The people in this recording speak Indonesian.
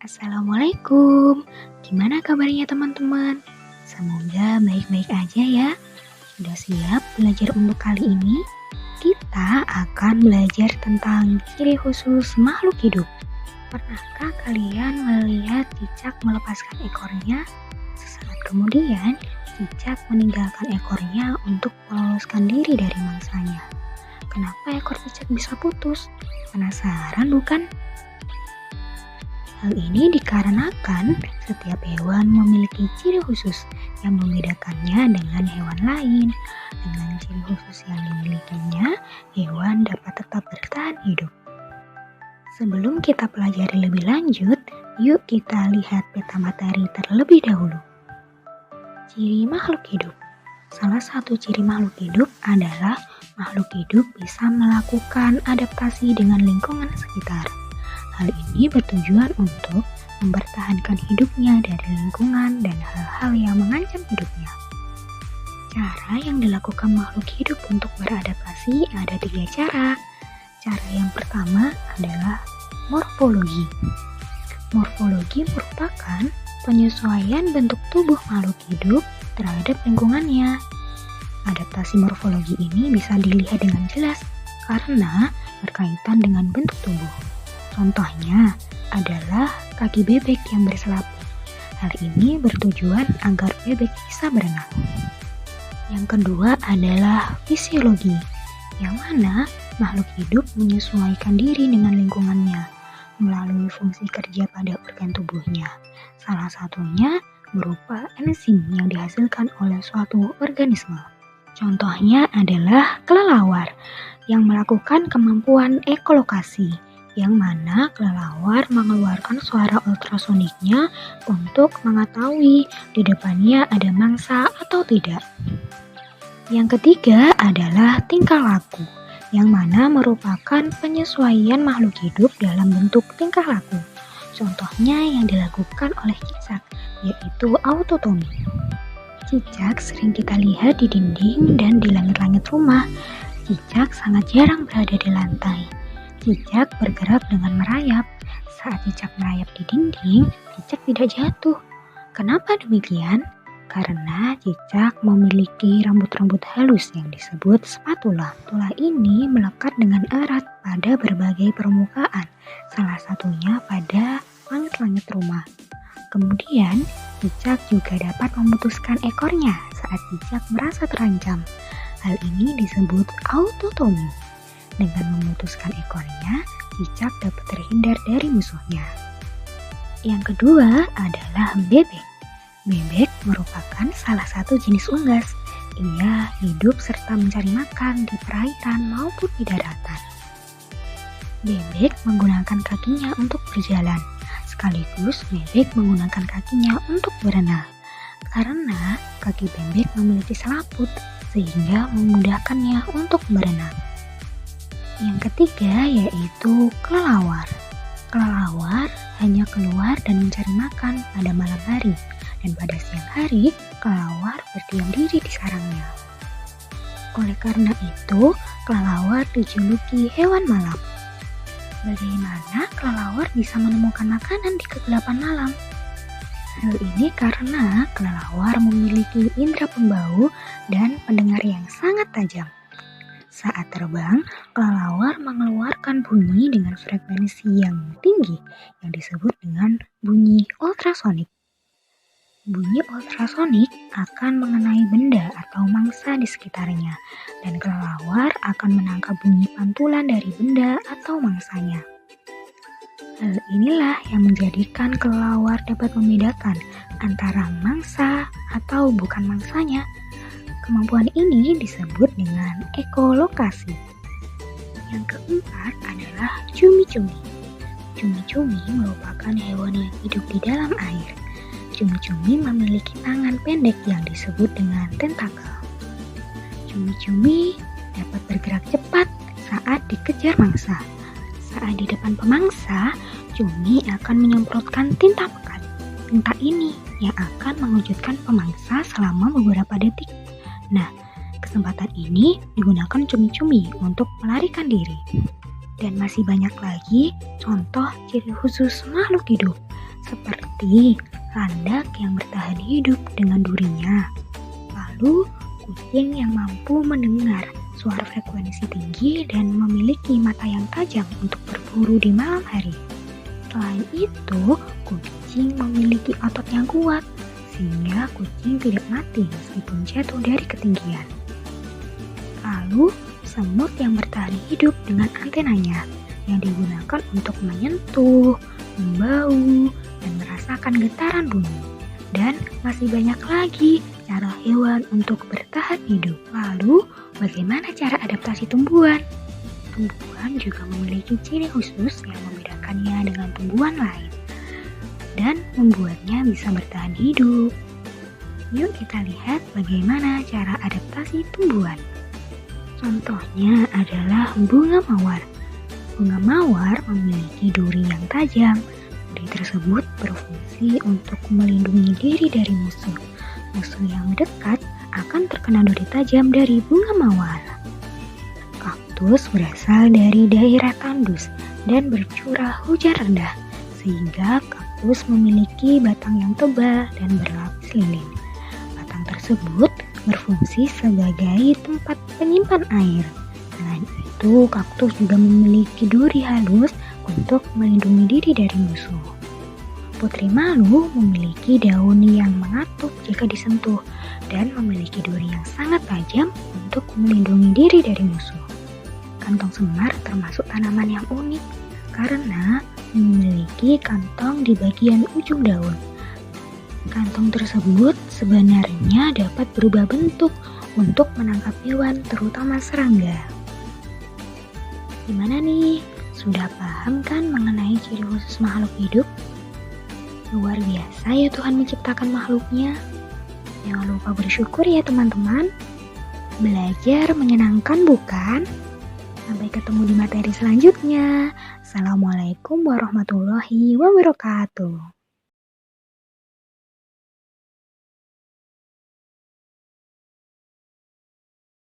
Assalamualaikum, gimana kabarnya teman-teman? Semoga baik-baik aja ya. Sudah siap belajar untuk kali ini? Kita akan belajar tentang ciri khusus makhluk hidup. Pernahkah kalian melihat cicak melepaskan ekornya? Sesaat kemudian, cicak meninggalkan ekornya untuk meloloskan diri dari mangsanya. Kenapa ekor cicak bisa putus? Penasaran bukan? Hal ini dikarenakan setiap hewan memiliki ciri khusus yang membedakannya dengan hewan lain. Dengan ciri khusus yang dimilikinya, hewan dapat tetap bertahan hidup. Sebelum kita pelajari lebih lanjut, yuk kita lihat peta materi terlebih dahulu. Ciri makhluk hidup. Salah satu ciri makhluk hidup adalah makhluk hidup bisa melakukan adaptasi dengan lingkungan sekitar. Hal ini bertujuan untuk mempertahankan hidupnya dari lingkungan dan hal-hal yang mengancam hidupnya. Cara yang dilakukan makhluk hidup untuk beradaptasi ada 3 cara. Cara yang pertama adalah morfologi. Morfologi merupakan penyesuaian bentuk tubuh makhluk hidup terhadap lingkungannya. Adaptasi morfologi ini bisa dilihat dengan jelas karena berkaitan dengan bentuk tubuh. Contohnya adalah kaki bebek yang berselaput. Hal ini bertujuan agar bebek bisa berenang. Yang kedua adalah fisiologi, yang mana makhluk hidup menyesuaikan diri dengan lingkungannya melalui fungsi kerja pada organ tubuhnya. Salah satunya berupa enzim yang dihasilkan oleh suatu organisme. Contohnya adalah kelelawar yang melakukan kemampuan ekolokasi, yang mana kelelawar mengeluarkan suara ultrasoniknya untuk mengetahui di depannya ada mangsa atau tidak. Yang ketiga adalah tingkah laku, yang mana merupakan penyesuaian makhluk hidup dalam bentuk tingkah laku. Contohnya yang dilakukan oleh cicak, yaitu autotomi. Cicak sering kita lihat di dinding dan di langit-langit rumah. Cicak sangat jarang berada di lantai. Cicak bergerak dengan merayap. Saat cicak merayap di dinding, cicak tidak jatuh. Kenapa demikian? Karena cicak memiliki rambut-rambut halus yang disebut spatula. Spatula ini melekat dengan erat pada berbagai permukaan, salah satunya pada langit-langit rumah. Kemudian, cicak juga dapat memutuskan ekornya saat cicak merasa terancam. Hal ini disebut autotomi. Dengan memutuskan ekornya, cicak dapat terhindar dari musuhnya. Yang kedua adalah bebek. Bebek merupakan salah satu jenis unggas. Ia hidup serta mencari makan di perairan maupun di daratan. Bebek menggunakan kakinya untuk berjalan, sekaligus bebek menggunakan kakinya untuk berenang. Karena kaki bebek memiliki selaput, sehingga memudahkannya untuk berenang. Yang ketiga yaitu kelelawar. Kelelawar hanya keluar dan mencari makan pada malam hari, dan pada siang hari kelelawar berdiam diri di sarangnya. Oleh karena itu, kelelawar dijuluki hewan malam. Bagaimana kelelawar bisa menemukan makanan di kegelapan malam? Hal ini karena kelelawar memiliki indera pembau dan pendengar yang sangat tajam. Saat terbang, kelelawar mengeluarkan bunyi dengan frekuensi yang tinggi yang disebut dengan bunyi ultrasonik. Bunyi ultrasonik akan mengenai benda atau mangsa di sekitarnya, dan kelelawar akan menangkap bunyi pantulan dari benda atau mangsanya. Hal inilah yang menjadikan kelelawar dapat membedakan antara mangsa atau bukan mangsanya. Kemampuan ini disebut dengan ekolokasi. Yang keempat adalah cumi-cumi. Cumi-cumi merupakan hewan yang hidup di dalam air. Cumi-cumi memiliki tangan pendek yang disebut dengan tentakel. Cumi-cumi dapat bergerak cepat saat dikejar mangsa. Saat di depan pemangsa, cumi akan menyemprotkan tinta pekat. Tinta ini yang akan mengejutkan pemangsa selama beberapa detik. Nah, kesempatan ini digunakan cumi-cumi untuk melarikan diri. Dan masih banyak lagi contoh ciri khusus makhluk hidup. seperti landak yang bertahan hidup dengan durinya. Lalu, kucing yang mampu mendengar suara frekuensi tinggi dan memiliki mata yang tajam untuk berburu di malam hari. Selain itu, kucing memiliki otot yang kuat, sehingga kucing tidak mati meskipun jatuh dari ketinggian. Lalu, semut yang bertahan hidup dengan antenanya, yang digunakan untuk menyentuh, membau, dan merasakan getaran bumi. Dan masih banyak lagi cara hewan untuk bertahan hidup. Lalu, bagaimana cara adaptasi tumbuhan? Tumbuhan juga memiliki ciri khusus yang membedakannya dengan tumbuhan lain dan membuatnya bisa bertahan hidup. Yuk kita lihat bagaimana cara adaptasi tumbuhan. Contohnya adalah bunga mawar. Bunga mawar memiliki duri yang tajam. Duri tersebut berfungsi untuk melindungi diri dari musuh. Musuh yang mendekat akan terkena duri tajam dari bunga mawar. Kaktus berasal dari daerah tandus dan bercurah hujan rendah, sehingga kaktus memiliki batang yang tebal dan berlapis lilin. Batang tersebut berfungsi sebagai tempat penyimpan air. Selain itu, kaktus juga memiliki duri halus untuk melindungi diri dari musuh. Putri malu memiliki daun yang mengatup jika disentuh dan memiliki duri yang sangat tajam untuk melindungi diri dari musuh. Kantong semar termasuk tanaman yang unik karena memiliki kantong di bagian ujung daun. Kantong tersebut sebenarnya dapat berubah bentuk untuk menangkap hewan, terutama serangga. Gimana nih? Sudah paham kan mengenai ciri khusus makhluk hidup? Luar biasa ya Tuhan menciptakan makhluknya. Jangan lupa bersyukur ya teman-teman. Belajar menyenangkan bukan? Sampai ketemu di materi selanjutnya. Assalamualaikum warahmatullahi wabarakatuh.